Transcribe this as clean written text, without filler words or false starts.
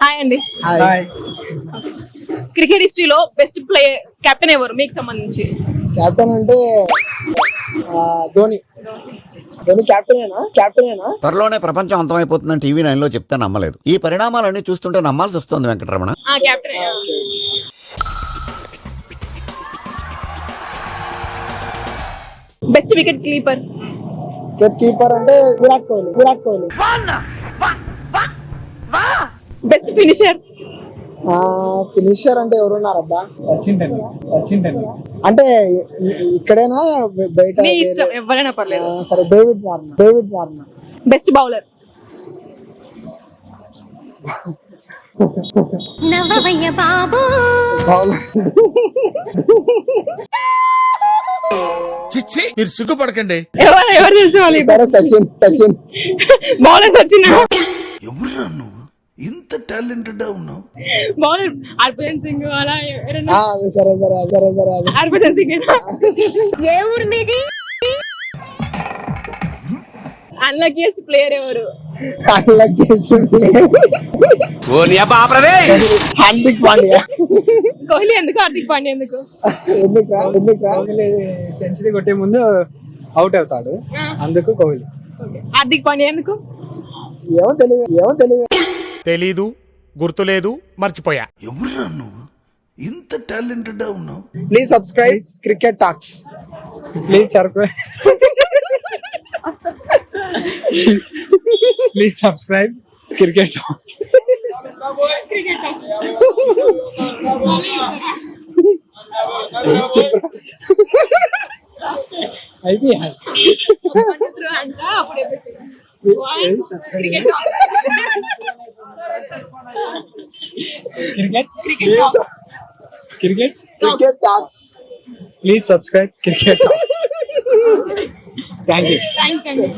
Hi అండి. Hi. Cricket హిస్టరీలో best player captain ఎవరు మీకు సంబంధించి? కెప్టెన్ అంటే ధోని. ధోని కెప్టెనేనా? త్వరలోనే ప్రపంచం అంతమైపోతుందని టీవీ 9 లో చెప్తే నమ్మలేదు. ఈ పరిణామాలన్నీ చూస్తుంటే నమ్మాల్సి వస్తుంది Venkataramana. Captain. Best wicket keeper? Keeper అంటే Virat Kohli. Best finisher? Finisher అంటే ఎవరున్నారబ్బా? సచిన్ టెండూల్కర్. అంటే ఇక్కడైనా బయట? మీ ఇష్టం, ఎవరైనా పర్లేదు. సరే, డేవిడ్ వార్నర్. Best bowler? నవ్వయ్య బాబు. చిచ్చి మీరు సిగ్గుపడకండి. ఎవరు చేసేవాళ్ళు? సరే, సచిన్. బౌలర్ సచిన్. ఎవరురా నువ్వు ఇంత టాలెంటెడ్ ఉన్నావు? బౌలర్ హర్భజన్ సింగ్ అలా ఎవరైనా? సరే. హర్భజన్ సింగ్. ఏ ఊరు మీది? అన్లక్కీయెస్ట్ ప్లేయర్ ఎవరు? హార్దిక్ పాండ్యా. కోహ్లీ ఎందుకు? హార్దిక్ పాండ్యా ఎందుకు? ఎందుకు సెంచరీ కొట్టే ముందు అవుట్ అవుతాడు, అందుకు కోహ్లీ. హార్దిక్ పాండ్యా ఎందుకు? ఏమో తెలియదు. తెలీదు, గుర్తులేదు, మర్చిపోయా. ఎవరురా నువ్వు ఇంత టాలెంటెడ్ ఉన్నావు? Please subscribe Cricket Talks. Please subscribe Cricket Talks. అయిపోయి Cricket Talks. Please subscribe Cricket Talks. Thank you. Thanks అండి.